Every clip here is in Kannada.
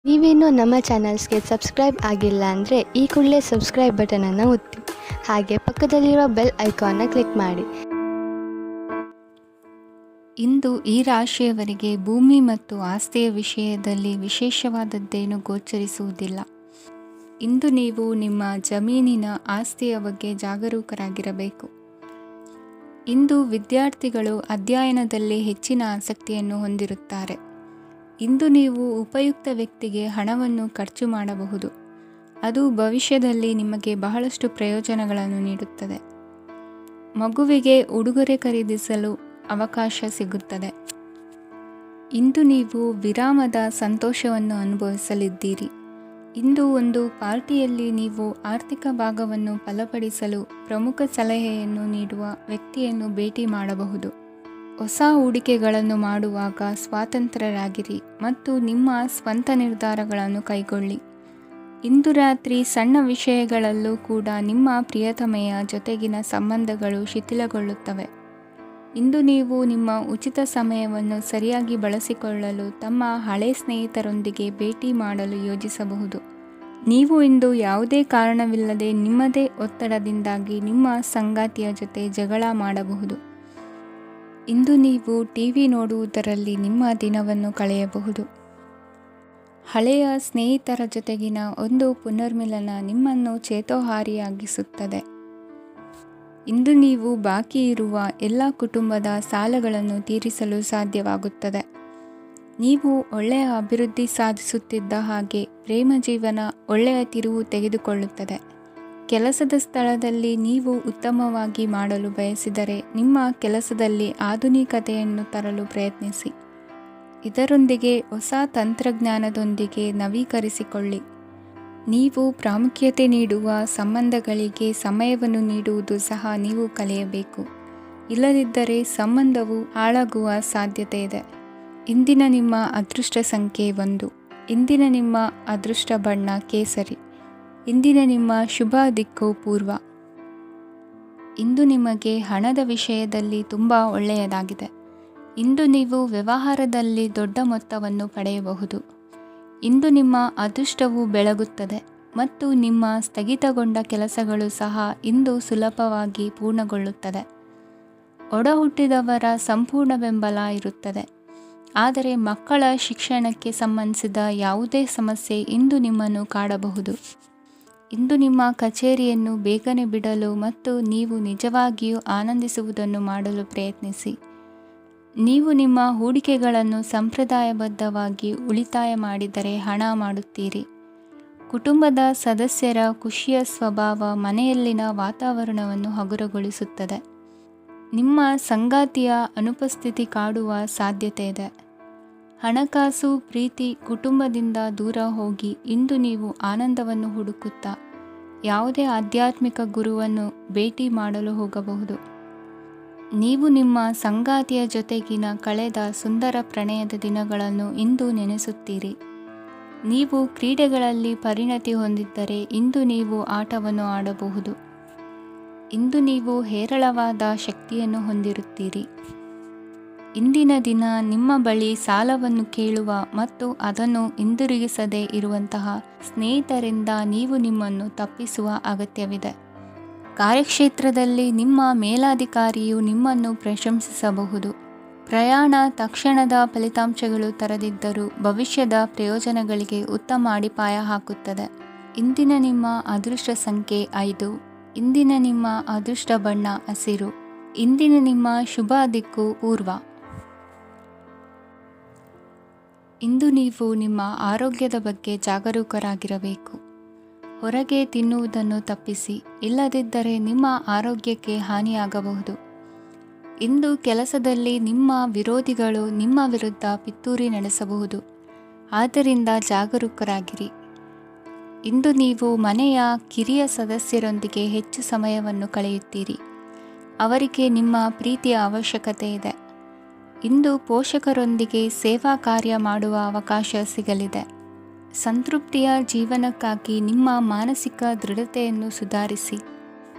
ನೀವೇನೂ ನಮ್ಮ ಚಾನಲ್ಸ್ಗೆ ಸಬ್ಸ್ಕ್ರೈಬ್ ಆಗಿಲ್ಲ ಅಂದರೆ ಈ ಕೂಡಲೇ ಸಬ್ಸ್ಕ್ರೈಬ್ ಬಟನನ್ನು ಒತ್ತಿ, ಹಾಗೆ ಪಕ್ಕದಲ್ಲಿರುವ ಬೆಲ್ ಐಕಾನ್ನ ಕ್ಲಿಕ್ ಮಾಡಿ. ಇಂದು ಈ ರಾಶಿಯವರಿಗೆ ಭೂಮಿ ಮತ್ತು ಆಸ್ತಿಯ ವಿಷಯದಲ್ಲಿ ವಿಶೇಷವಾದದ್ದೇನು ಗೋಚರಿಸುವುದಿಲ್ಲ. ಇಂದು ನೀವು ನಿಮ್ಮ ಜಮೀನಿನ ಆಸ್ತಿಯ ಬಗ್ಗೆ ಜಾಗರೂಕರಾಗಿರಬೇಕು. ಇಂದು ವಿದ್ಯಾರ್ಥಿಗಳು ಅಧ್ಯಯನದಲ್ಲಿ ಹೆಚ್ಚಿನ ಆಸಕ್ತಿಯನ್ನು ಹೊಂದಿರುತ್ತಾರೆ. ಇಂದು ನೀವು ಉಪಯುಕ್ತ ವ್ಯಕ್ತಿಗೆ ಹಣವನ್ನು ಖರ್ಚು ಮಾಡಬಹುದು. ಅದು ಭವಿಷ್ಯದಲ್ಲಿ ನಿಮಗೆ ಬಹಳಷ್ಟು ಪ್ರಯೋಜನಗಳನ್ನು ನೀಡುತ್ತದೆ. ಮಗುವಿಗೆ ಉಡುಗೊರೆ ಖರೀದಿಸಲು ಅವಕಾಶ ಸಿಗುತ್ತದೆ. ಇಂದು ನೀವು ವಿರಾಮದ ಸಂತೋಷವನ್ನು ಅನುಭವಿಸಲಿದ್ದೀರಿ. ಇಂದು ಒಂದು ಪಾರ್ಟಿಯಲ್ಲಿ ನೀವು ಆರ್ಥಿಕ ಭಾಗವನ್ನು ಬಲಪಡಿಸಲು ಪ್ರಮುಖ ಸಲಹೆಯನ್ನು ನೀಡುವ ವ್ಯಕ್ತಿಯನ್ನು ಭೇಟಿ ಮಾಡಬಹುದು. ಹೊಸ ಹೂಡಿಕೆಗಳನ್ನು ಮಾಡುವಾಗ ಸ್ವಾತಂತ್ರ್ಯರಾಗಿರಿ ಮತ್ತು ನಿಮ್ಮ ಸ್ವಂತ ನಿರ್ಧಾರಗಳನ್ನು ಕೈಗೊಳ್ಳಿ. ಇಂದು ರಾತ್ರಿ ಸಣ್ಣ ವಿಷಯಗಳಲ್ಲೂ ಕೂಡ ನಿಮ್ಮ ಪ್ರಿಯತಮೆಯ ಜೊತೆಗಿನ ಸಂಬಂಧಗಳು ಶಿಥಿಲಗೊಳ್ಳುತ್ತವೆ. ಇಂದು ನೀವು ನಿಮ್ಮ ಉಚಿತ ಸಮಯವನ್ನು ಸರಿಯಾಗಿ ಬಳಸಿಕೊಳ್ಳಲು ತಮ್ಮ ಹಳೆ ಸ್ನೇಹಿತರೊಂದಿಗೆ ಭೇಟಿ ಮಾಡಲು ಯೋಜಿಸಬಹುದು. ನೀವು ಇಂದು ಯಾವುದೇ ಕಾರಣವಿಲ್ಲದೆ ನಿಮ್ಮದೇ ಒತ್ತಡದಿಂದಾಗಿ ನಿಮ್ಮ ಸಂಗಾತಿಯ ಜೊತೆ ಜಗಳ ಮಾಡಬಹುದು. ಇಂದು ನೀವು ಟಿವಿ ನೋಡುವುದರಲ್ಲಿ ನಿಮ್ಮ ದಿನವನ್ನು ಕಳೆಯಬಹುದು. ಹಳೆಯ ಸ್ನೇಹಿತರ ಜೊತೆಗಿನ ಒಂದು ಪುನರ್ಮಿಲನ ನಿಮ್ಮನ್ನು ಚೇತೋಹಾರಿಯಾಗಿಸುತ್ತದೆ. ಇಂದು ನೀವು ಬಾಕಿ ಇರುವ ಎಲ್ಲ ಕುಟುಂಬದ ಸಾಲಗಳನ್ನು ತೀರಿಸಲು ಸಾಧ್ಯವಾಗುತ್ತದೆ. ನೀವು ಒಳ್ಳೆಯ ಅಭಿವೃದ್ಧಿ ಸಾಧಿಸುತ್ತಿದ್ದ ಹಾಗೆ ಪ್ರೇಮ ಜೀವನ ಒಳ್ಳೆಯ ತಿರುವು ತೆಗೆದುಕೊಳ್ಳುತ್ತದೆ. ಕೆಲಸದ ಸ್ಥಳದಲ್ಲಿ ನೀವು ಉತ್ತಮವಾಗಿ ಮಾಡಲು ಬಯಸಿದರೆ ನಿಮ್ಮ ಕೆಲಸದಲ್ಲಿ ಆಧುನಿಕತೆಯನ್ನು ತರಲು ಪ್ರಯತ್ನಿಸಿ. ಇದರೊಂದಿಗೆ ಹೊಸ ತಂತ್ರಜ್ಞಾನದೊಂದಿಗೆ ನವೀಕರಿಸಿಕೊಳ್ಳಿ. ನೀವು ಪ್ರಾಮುಖ್ಯತೆ ನೀಡುವ ಸಂಬಂಧಗಳಿಗೆ ಸಮಯವನ್ನು ನೀಡುವುದು ಸಹ ನೀವು ಕಲಿಯಬೇಕು. ಇಲ್ಲದಿದ್ದರೆ ಸಂಬಂಧವು ಹಾಳಾಗುವ ಸಾಧ್ಯತೆ ಇದೆ. ಇಂದಿನ ನಿಮ್ಮ ಅದೃಷ್ಟ ಸಂಖ್ಯೆ 1. ಇಂದಿನ ನಿಮ್ಮ ಅದೃಷ್ಟ ಬಣ್ಣ ಕೇಸರಿ. ಇಂದಿನ ನಿಮ್ಮ ಶುಭ ದಿಕ್ಕು ಪೂರ್ವ. ಇಂದು ನಿಮಗೆ ಹಣದ ವಿಷಯದಲ್ಲಿ ತುಂಬ ಒಳ್ಳೆಯದಾಗಿದೆ. ಇಂದು ನೀವು ವ್ಯವಹಾರದಲ್ಲಿ ದೊಡ್ಡ ಮೊತ್ತವನ್ನು ಪಡೆಯಬಹುದು. ಇಂದು ನಿಮ್ಮ ಅದೃಷ್ಟವು ಬೆಳಗುತ್ತದೆ ಮತ್ತು ನಿಮ್ಮ ಸ್ಥಗಿತಗೊಂಡ ಕೆಲಸಗಳು ಸಹ ಇಂದು ಸುಲಭವಾಗಿ ಪೂರ್ಣಗೊಳ್ಳುತ್ತದೆ. ಒಡಹುಟ್ಟಿದವರ ಸಂಪೂರ್ಣ ಬೆಂಬಲ ಇರುತ್ತದೆ. ಆದರೆ ಮಕ್ಕಳ ಶಿಕ್ಷಣಕ್ಕೆ ಸಂಬಂಧಿಸಿದ ಯಾವುದೇ ಸಮಸ್ಯೆ ಇಂದು ನಿಮ್ಮನ್ನು ಕಾಡಬಹುದು. ಇಂದು ನಿಮ್ಮ ಕಚೇರಿಯನ್ನು ಬೇಗನೆ ಬಿಡಲು ಮತ್ತು ನೀವು ನಿಜವಾಗಿಯೂ ಆನಂದಿಸುವುದನ್ನು ಮಾಡಲು ಪ್ರಯತ್ನಿಸಿ. ನೀವು ನಿಮ್ಮ ಹೂಡಿಕೆಗಳನ್ನು ಸಂಪ್ರದಾಯಬದ್ಧವಾಗಿ ಉಳಿತಾಯ ಮಾಡಿದರೆ ಹಣ ಮಾಡುತ್ತೀರಿ. ಕುಟುಂಬದ ಸದಸ್ಯರ ಖುಷಿಯ ಸ್ವಭಾವ ಮನೆಯಲ್ಲಿನ ವಾತಾವರಣವನ್ನು ಹಗುರಗೊಳಿಸುತ್ತದೆ. ನಿಮ್ಮ ಸಂಗಾತಿಯ ಅನುಪಸ್ಥಿತಿ ಕಾಡುವ ಸಾಧ್ಯತೆ ಇದೆ. ಹಣಕಾಸು, ಪ್ರೀತಿ, ಕುಟುಂಬದಿಂದ ದೂರ ಹೋಗಿ ಇಂದು ನೀವು ಆನಂದವನ್ನು ಹುಡುಕುತ್ತಾ ಯಾವುದೇ ಆಧ್ಯಾತ್ಮಿಕ ಗುರುವನ್ನು ಭೇಟಿ ಮಾಡಲು ಹೋಗಬಹುದು. ನೀವು ನಿಮ್ಮ ಸಂಗಾತಿಯ ಜೊತೆಗಿನ ಕಳೆದ ಸುಂದರ ಪ್ರಣಯದ ದಿನಗಳನ್ನು ಇಂದು ನೆನೆಸುತ್ತೀರಿ. ನೀವು ಕ್ರೀಡೆಗಳಲ್ಲಿ ಪರಿಣತಿ ಹೊಂದಿದ್ದರೆ ಇಂದು ನೀವು ಆಟವನ್ನು ಆಡಬಹುದು. ಇಂದು ನೀವು ಹೇರಳವಾದ ಶಕ್ತಿಯನ್ನು ಹೊಂದಿರುತ್ತೀರಿ. ಇಂದಿನ ದಿನ ನಿಮ್ಮ ಬಳಿ ಸಾಲವನ್ನು ಕೇಳುವ ಮತ್ತು ಅದನ್ನು ಹಿಂದಿರುಗಿಸದೇ ಇರುವಂತಹ ಸ್ನೇಹಿತರಿಂದ ನೀವು ನಿಮ್ಮನ್ನು ತಪ್ಪಿಸುವ ಅಗತ್ಯವಿದೆ. ಕಾರ್ಯಕ್ಷೇತ್ರದಲ್ಲಿ ನಿಮ್ಮ ಮೇಲಾಧಿಕಾರಿಯು ನಿಮ್ಮನ್ನು ಪ್ರಶಂಸಿಸಬಹುದು. ಪ್ರಯಾಣ ತಕ್ಷಣದ ಫಲಿತಾಂಶಗಳು ತರದಿದ್ದರೂ ಭವಿಷ್ಯದ ಪ್ರಯೋಜನಗಳಿಗೆ ಉತ್ತಮ ಅಡಿಪಾಯ ಹಾಕುತ್ತದೆ. ಇಂದಿನ ನಿಮ್ಮ ಅದೃಷ್ಟ ಸಂಖ್ಯೆ 5. ಇಂದಿನ ನಿಮ್ಮ ಅದೃಷ್ಟ ಬಣ್ಣ ಹಸಿರು. ಇಂದಿನ ನಿಮ್ಮ ಶುಭ ದಿಕ್ಕು ಪೂರ್ವ. ಇಂದು ನೀವು ನಿಮ್ಮ ಆರೋಗ್ಯದ ಬಗ್ಗೆ ಜಾಗರೂಕರಾಗಿರಬೇಕು. ಹೊರಗೆ ತಿನ್ನುವುದನ್ನು ತಪ್ಪಿಸಿ, ಇಲ್ಲದಿದ್ದರೆ ನಿಮ್ಮ ಆರೋಗ್ಯಕ್ಕೆ ಹಾನಿಯಾಗಬಹುದು. ಇಂದು ಕೆಲಸದಲ್ಲಿ ನಿಮ್ಮ ವಿರೋಧಿಗಳು ನಿಮ್ಮ ವಿರುದ್ಧ ಪಿತೂರಿ ನಡೆಸಬಹುದು. ಆದ್ದರಿಂದ ಜಾಗರೂಕರಾಗಿರಿ. ಇಂದು ನೀವು ಮನೆಯ ಕಿರಿಯ ಸದಸ್ಯರೊಂದಿಗೆ ಹೆಚ್ಚು ಸಮಯವನ್ನು ಕಳೆಯುತ್ತೀರಿ. ಅವರಿಗೆ ನಿಮ್ಮ ಪ್ರೀತಿಯ ಅವಶ್ಯಕತೆ ಇದೆ. ಇಂದು ಪೋಷಕರೊಂದಿಗೆ ಸೇವಾ ಕಾರ್ಯ ಮಾಡುವ ಅವಕಾಶ ಸಿಗಲಿದೆ. ಸಂತೃಪ್ತಿಯ ಜೀವನಕ್ಕಾಗಿ ನಿಮ್ಮ ಮಾನಸಿಕ ದೃಢತೆಯನ್ನು ಸುಧಾರಿಸಿ.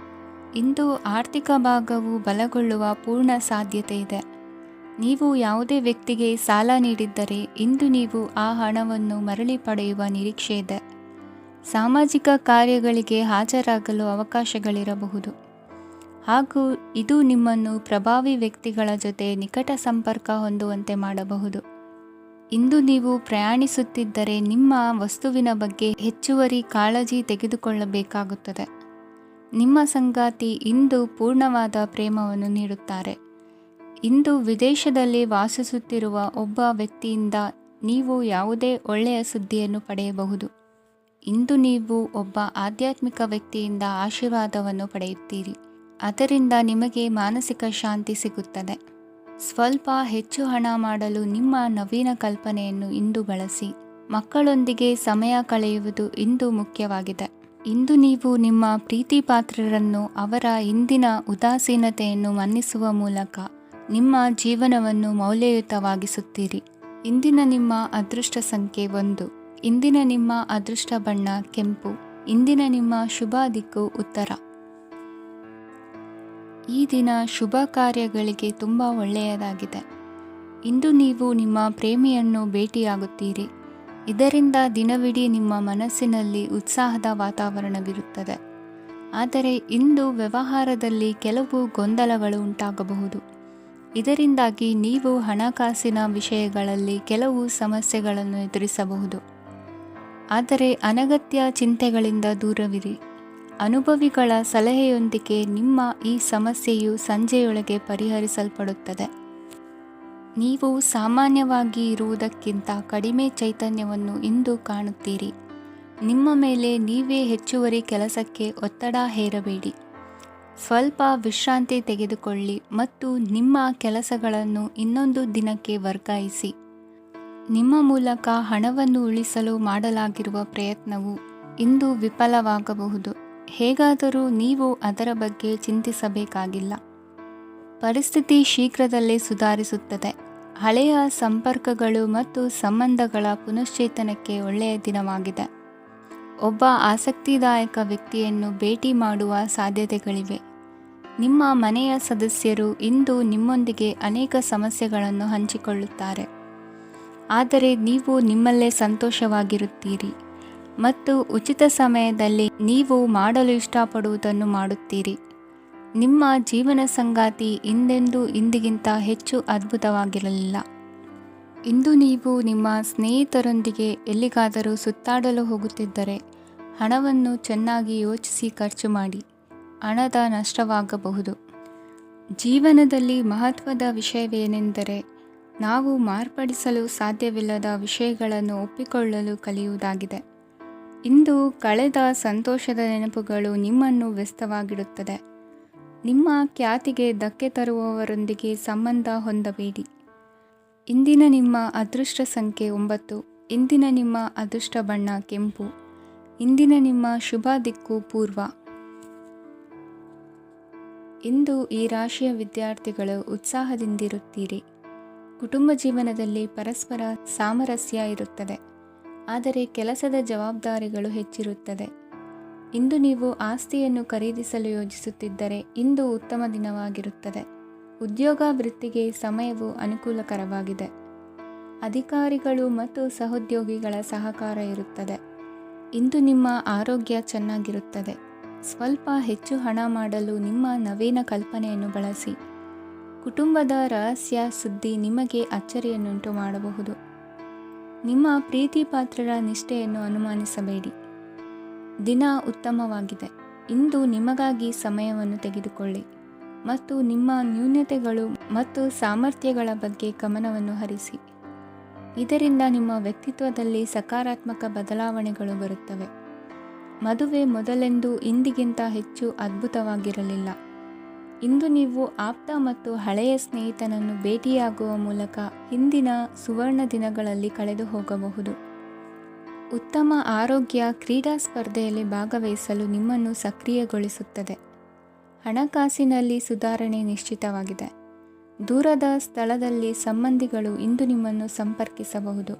ಇಂದು ಆರ್ಥಿಕ ಭಾಗವು ಬಲಗೊಳ್ಳುವ ಪೂರ್ಣ ಸಾಧ್ಯತೆ ಇದೆ. ನೀವು ಯಾವುದೇ ವ್ಯಕ್ತಿಗೆ ಸಾಲ ನೀಡಿದ್ದರೆ ಇಂದು ನೀವು ಆ ಹಣವನ್ನು ಮರಳಿ ಪಡೆಯುವ ನಿರೀಕ್ಷೆ ಇದೆ. ಸಾಮಾಜಿಕ ಕಾರ್ಯಗಳಿಗೆ ಹಾಜರಾಗಲು ಅವಕಾಶಗಳಿರಬಹುದು ಹಾಗೂ ಇದು ನಿಮ್ಮನ್ನು ಪ್ರಭಾವಿ ವ್ಯಕ್ತಿಗಳ ಜೊತೆ ನಿಕಟ ಸಂಪರ್ಕ ಹೊಂದುವಂತೆ ಮಾಡಬಹುದು. ಇಂದು ನೀವು ಪ್ರಯಾಣಿಸುತ್ತಿದ್ದರೆ ನಿಮ್ಮ ವಸ್ತುವಿನ ಬಗ್ಗೆ ಹೆಚ್ಚುವರಿ ಕಾಳಜಿ ತೆಗೆದುಕೊಳ್ಳಬೇಕಾಗುತ್ತದೆ. ನಿಮ್ಮ ಸಂಗಾತಿ ಇಂದು ಪೂರ್ಣವಾದ ಪ್ರೇಮವನ್ನು ನೀಡುತ್ತಾರೆ. ಇಂದು ವಿದೇಶದಲ್ಲಿ ವಾಸಿಸುತ್ತಿರುವ ಒಬ್ಬ ವ್ಯಕ್ತಿಯಿಂದ ನೀವು ಯಾವುದೇ ಒಳ್ಳೆಯ ಸುದ್ದಿಯನ್ನು ಪಡೆಯಬಹುದು. ಇಂದು ನೀವು ಒಬ್ಬ ಆಧ್ಯಾತ್ಮಿಕ ವ್ಯಕ್ತಿಯಿಂದ ಆಶೀರ್ವಾದವನ್ನು ಪಡೆಯುತ್ತೀರಿ. ಅದರಿಂದ ನಿಮಗೆ ಮಾನಸಿಕ ಶಾಂತಿ ಸಿಗುತ್ತದೆ. ಸ್ವಲ್ಪ ಹೆಚ್ಚು ಹಣ ಮಾಡಲು ನಿಮ್ಮ ನವೀನ ಕಲ್ಪನೆಯನ್ನು ಇಂದು ಬಳಸಿ. ಮಕ್ಕಳೊಂದಿಗೆ ಸಮಯ ಕಳೆಯುವುದು ಇಂದು ಮುಖ್ಯವಾಗಿದೆ. ಇಂದು ನೀವು ನಿಮ್ಮ ಪ್ರೀತಿ ಪಾತ್ರರನ್ನು ಅವರ ಇಂದಿನ ಉದಾಸೀನತೆಯನ್ನು ಮನ್ನಿಸುವ ಮೂಲಕ ನಿಮ್ಮ ಜೀವನವನ್ನು ಮೌಲ್ಯಯುತವಾಗಿಸುತ್ತೀರಿ. ಇಂದಿನ ನಿಮ್ಮ ಅದೃಷ್ಟ ಸಂಖ್ಯೆ 1. ಇಂದಿನ ನಿಮ್ಮ ಅದೃಷ್ಟ ಬಣ್ಣ ಕೆಂಪು. ಇಂದಿನ ನಿಮ್ಮ ಶುಭ ದಿಕ್ಕು ಉತ್ತರ. ಈ ದಿನ ಶುಭ ಕಾರ್ಯಗಳಿಗೆ ತುಂಬ ಒಳ್ಳೆಯದಾಗಿದೆ. ಇಂದು ನೀವು ನಿಮ್ಮ ಪ್ರೇಮಿಯನ್ನು ಭೇಟಿಯಾಗುತ್ತೀರಿ. ಇದರಿಂದ ದಿನವಿಡೀ ನಿಮ್ಮ ಮನಸ್ಸಿನಲ್ಲಿ ಉತ್ಸಾಹದ ವಾತಾವರಣವಿರುತ್ತದೆ. ಆದರೆ ಇಂದು ವ್ಯವಹಾರದಲ್ಲಿ ಕೆಲವು ಗೊಂದಲಗಳು ಉಂಟಾಗಬಹುದು. ಇದರಿಂದಾಗಿ ನೀವು ಹಣಕಾಸಿನ ವಿಷಯಗಳಲ್ಲಿ ಕೆಲವು ಸಮಸ್ಯೆಗಳನ್ನು ಎದುರಿಸಬಹುದು. ಆದರೆ ಅನಗತ್ಯ ಚಿಂತೆಗಳಿಂದ ದೂರವಿರಿ. ಅನುಭವಿಗಳ ಸಲಹೆಯೊಂದಿಗೆ ನಿಮ್ಮ ಈ ಸಮಸ್ಯೆಯು ಸಂಜೆಯೊಳಗೆ ಪರಿಹರಿಸಲ್ಪಡುತ್ತದೆ. ನೀವು ಸಾಮಾನ್ಯವಾಗಿ ಇರುವುದಕ್ಕಿಂತ ಕಡಿಮೆ ಚೈತನ್ಯವನ್ನು ಇಂದು ಕಾಣುತ್ತೀರಿ. ನಿಮ್ಮ ಮೇಲೆ ನೀವೇ ಹೆಚ್ಚುವರಿ ಕೆಲಸಕ್ಕೆ ಒತ್ತಡ ಹೇರಬೇಡಿ. ಸ್ವಲ್ಪ ವಿಶ್ರಾಂತಿ ತೆಗೆದುಕೊಳ್ಳಿ ಮತ್ತು ನಿಮ್ಮ ಕೆಲಸಗಳನ್ನು ಇನ್ನೊಂದು ದಿನಕ್ಕೆ ವರ್ಗಾಯಿಸಿ. ನಿಮ್ಮ ಮೂಲಕ ಹಣವನ್ನು ಉಳಿಸಲು ಮಾಡಲಾಗಿರುವ ಪ್ರಯತ್ನವು ಇಂದು ವಿಫಲವಾಗಬಹುದು. ಹೇಗಾದರೂ ನೀವು ಅದರ ಬಗ್ಗೆ ಚಿಂತಿಸಬೇಕಾಗಿಲ್ಲ. ಪರಿಸ್ಥಿತಿ ಶೀಘ್ರದಲ್ಲೇ ಸುಧಾರಿಸುತ್ತದೆ. ಹಳೆಯ ಸಂಪರ್ಕಗಳು ಮತ್ತು ಸಂಬಂಧಗಳ ಪುನಶ್ಚೇತನಕ್ಕೆ ಒಳ್ಳೆಯ ದಿನವಾಗಿದೆ. ಒಬ್ಬ ಆಸಕ್ತಿದಾಯಕ ವ್ಯಕ್ತಿಯನ್ನು ಭೇಟಿ ಮಾಡುವ ಸಾಧ್ಯತೆಗಳಿವೆ. ನಿಮ್ಮ ಮನೆಯ ಸದಸ್ಯರು ಇಂದು ನಿಮ್ಮೊಂದಿಗೆ ಅನೇಕ ಸಮಸ್ಯೆಗಳನ್ನು ಹಂಚಿಕೊಳ್ಳುತ್ತಾರೆ. ಆದರೆ ನೀವು ನಿಮ್ಮಲ್ಲೇ ಸಂತೋಷವಾಗಿರುತ್ತೀರಿ ಮತ್ತು ಉಚಿತ ಸಮಯದಲ್ಲಿ ನೀವು ಮಾಡಲು ಇಷ್ಟಪಡುವುದನ್ನು ಮಾಡುತ್ತೀರಿ. ನಿಮ್ಮ ಜೀವನ ಸಂಗಾತಿ ಇಂದೆಂದೂ ಇಂದಿಗಿಂತ ಹೆಚ್ಚು ಅದ್ಭುತವಾಗಿರಲಿಲ್ಲ. ಇಂದು ನೀವು ನಿಮ್ಮ ಸ್ನೇಹಿತರೊಂದಿಗೆ ಎಲ್ಲಿಗಾದರೂ ಸುತ್ತಾಡಲು ಹೋಗುತ್ತಿದ್ದರೆ ಹಣವನ್ನು ಚೆನ್ನಾಗಿ ಯೋಚಿಸಿ ಖರ್ಚು ಮಾಡಿ. ಹಣದ ನಷ್ಟವಾಗಬಹುದು. ಜೀವನದಲ್ಲಿ ಮಹತ್ವದ ವಿಷಯವೇನೆಂದರೆ ನಾವು ಮಾರ್ಪಡಿಸಲು ಸಾಧ್ಯವಿಲ್ಲದ ವಿಷಯಗಳನ್ನು ಒಪ್ಪಿಕೊಳ್ಳಲು ಕಲಿಯುವುದಾಗಿದೆ. ಇಂದು ಕಳೆದ ಸಂತೋಷದ ನೆನಪುಗಳು ನಿಮ್ಮನ್ನು ವ್ಯಸ್ತವಾಗಿಡುತ್ತದೆ. ನಿಮ್ಮ ಖ್ಯಾತಿಗೆ ಧಕ್ಕೆ ತರುವವರೊಂದಿಗೆ ಸಂಬಂಧ ಹೊಂದಬೇಡಿ. ಇಂದಿನ ನಿಮ್ಮ ಅದೃಷ್ಟ ಸಂಖ್ಯೆ 9. ಇಂದಿನ ನಿಮ್ಮ ಅದೃಷ್ಟ ಬಣ್ಣ ಕೆಂಪು. ಇಂದಿನ ನಿಮ್ಮ ಶುಭ ದಿಕ್ಕು ಪೂರ್ವ. ಇಂದು ಈ ರಾಶಿಯ ವಿದ್ಯಾರ್ಥಿಗಳು ಉತ್ಸಾಹದಿಂದಿರುತ್ತೀರಿ. ಕುಟುಂಬ ಜೀವನದಲ್ಲಿ ಪರಸ್ಪರ ಸಾಮರಸ್ಯ ಇರುತ್ತದೆ. ಆದರೆ ಕೆಲಸದ ಜವಾಬ್ದಾರಿಗಳು ಹೆಚ್ಚಿರುತ್ತದೆ. ಇಂದು ನೀವು ಆಸ್ತಿಯನ್ನು ಖರೀದಿಸಲು ಯೋಜಿಸುತ್ತಿದ್ದರೆ ಇಂದು ಉತ್ತಮ ದಿನವಾಗಿರುತ್ತದೆ. ಉದ್ಯೋಗ ವೃತ್ತಿಗೆ ಸಮಯವು ಅನುಕೂಲಕರವಾಗಿದೆ. ಅಧಿಕಾರಿಗಳು ಮತ್ತು ಸಹೋದ್ಯೋಗಿಗಳ ಸಹಕಾರ ಇರುತ್ತದೆ. ಇಂದು ನಿಮ್ಮ ಆರೋಗ್ಯ ಚೆನ್ನಾಗಿರುತ್ತದೆ. ಸ್ವಲ್ಪ ಹೆಚ್ಚು ಹಣ ಮಾಡಲು ನಿಮ್ಮ ನವೀನ ಕಲ್ಪನೆಯನ್ನು ಬಳಸಿ. ಕುಟುಂಬದ ರಹಸ್ಯ ಸುದ್ದಿ ನಿಮಗೆ ಅಚ್ಚರಿಯನ್ನುಂಟು ಮಾಡಬಹುದು. ನಿಮ್ಮ ಪ್ರೀತಿ ಪಾತ್ರರ ನಿಷ್ಠೆಯನ್ನು ಅನುಮಾನಿಸಬೇಡಿ. ದಿನ ಉತ್ತಮವಾಗಿದೆ. ಇಂದು ನಿಮಗಾಗಿ ಸಮಯವನ್ನು ತೆಗೆದುಕೊಳ್ಳಿ ಮತ್ತು ನಿಮ್ಮ ನ್ಯೂನತೆಗಳು ಮತ್ತು ಸಾಮರ್ಥ್ಯಗಳ ಬಗ್ಗೆ ಗಮನವನ್ನು ಹರಿಸಿ. ಇದರಿಂದ ನಿಮ್ಮ ವ್ಯಕ್ತಿತ್ವದಲ್ಲಿ ಸಕಾರಾತ್ಮಕ ಬದಲಾವಣೆಗಳು ಬರುತ್ತವೆ. ಮದುವೆ ಮೊದಲೆಂದೂ ಇಂದಿಗಿಂತ ಹೆಚ್ಚು ಅದ್ಭುತವಾಗಿರಲಿಲ್ಲ. ಇಂದು ನೀವು ಆಪ್ತ ಮತ್ತು ಹಳೆಯ ಸ್ನೇಹಿತನನ್ನು ಭೇಟಿಯಾಗುವ ಮೂಲಕ ಹಿಂದಿನ ಸುವರ್ಣ ದಿನಗಳಲ್ಲಿ ಕಳೆದು ಹೋಗಬಹುದು. ಉತ್ತಮ ಆರೋಗ್ಯ ಕ್ರೀಡಾ ಸ್ಪರ್ಧೆಯಲ್ಲಿ ಭಾಗವಹಿಸಲು ನಿಮ್ಮನ್ನು ಸಕ್ರಿಯಗೊಳಿಸುತ್ತದೆ. ಹಣಕಾಸಿನಲ್ಲಿ ಸುಧಾರಣೆ ನಿಶ್ಚಿತವಾಗಿದೆ. ದೂರದ ಸ್ಥಳದಲ್ಲಿ ಸಂಬಂಧಿಗಳು ಇಂದು ನಿಮ್ಮನ್ನು ಸಂಪರ್ಕಿಸಬಹುದು.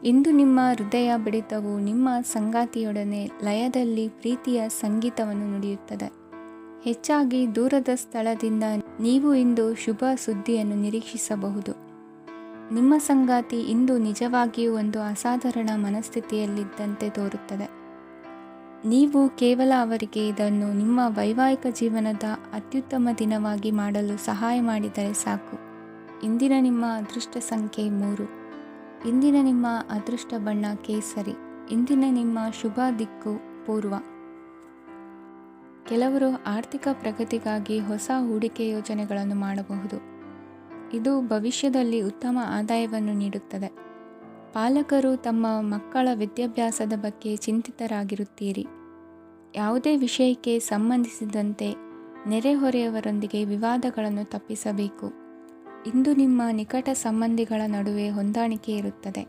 ಇಂದು ನಿಮ್ಮ ಹೃದಯ ಬಡಿತವು ನಿಮ್ಮ ಸಂಗಾತಿಯೊಡನೆ ಲಯದಲ್ಲಿ ಪ್ರೀತಿಯ ಸಂಗೀತವನ್ನು ನುಡಿಯುತ್ತದೆ. ಹೆಚ್ಚಾಗಿ ದೂರದ ಸ್ಥಳದಿಂದ ನೀವು ಇಂದು ಶುಭ ಸುದ್ದಿಯನ್ನು ನಿರೀಕ್ಷಿಸಬಹುದು. ನಿಮ್ಮ ಸಂಗಾತಿ ಇಂದು ನಿಜವಾಗಿಯೂ ಒಂದು ಅಸಾಧಾರಣ ಮನಸ್ಥಿತಿಯಲ್ಲಿದ್ದಂತೆ ತೋರುತ್ತದೆ. ನೀವು ಕೇವಲ ಅವರಿಗೆ ಇದನ್ನು ನಿಮ್ಮ ವೈವಾಹಿಕ ಜೀವನದ ಅತ್ಯುತ್ತಮ ದಿನವಾಗಿ ಮಾಡಲು ಸಹಾಯ ಮಾಡಿದರೆ ಸಾಕು. ಇಂದಿನ ನಿಮ್ಮ ಅದೃಷ್ಟ ಸಂಖ್ಯೆ 3. ಇಂದಿನ ನಿಮ್ಮ ಅದೃಷ್ಟ ಬಣ್ಣ ಕೇಸರಿ. ಇಂದಿನ ನಿಮ್ಮ ಶುಭ ದಿಕ್ಕು ಪೂರ್ವ. ಕೆಲವರು ಆರ್ಥಿಕ ಪ್ರಗತಿಗಾಗಿ ಹೊಸ ಹೂಡಿಕೆ ಯೋಜನೆಗಳನ್ನು ಮಾಡಬಹುದು. ಇದು ಭವಿಷ್ಯದಲ್ಲಿ ಉತ್ತಮ ಆದಾಯವನ್ನು ನೀಡುತ್ತದೆ. ಪಾಲಕರು ತಮ್ಮ ಮಕ್ಕಳ ವಿದ್ಯಾಭ್ಯಾಸದ ಬಗ್ಗೆ ಚಿಂತಿತರಾಗಿರುತ್ತೀರಿ. ಯಾವುದೇ ವಿಷಯಕ್ಕೆ ಸಂಬಂಧಿಸಿದಂತೆ ನೆರೆಹೊರೆಯವರೊಂದಿಗೆ ವಿವಾದಗಳನ್ನು ತಪ್ಪಿಸಬೇಕು. ಇಂದು ನಿಮ್ಮ ನಿಕಟ ಸಂಬಂಧಿಗಳ ನಡುವೆ ಹೊಂದಾಣಿಕೆ ಇರುತ್ತದೆ.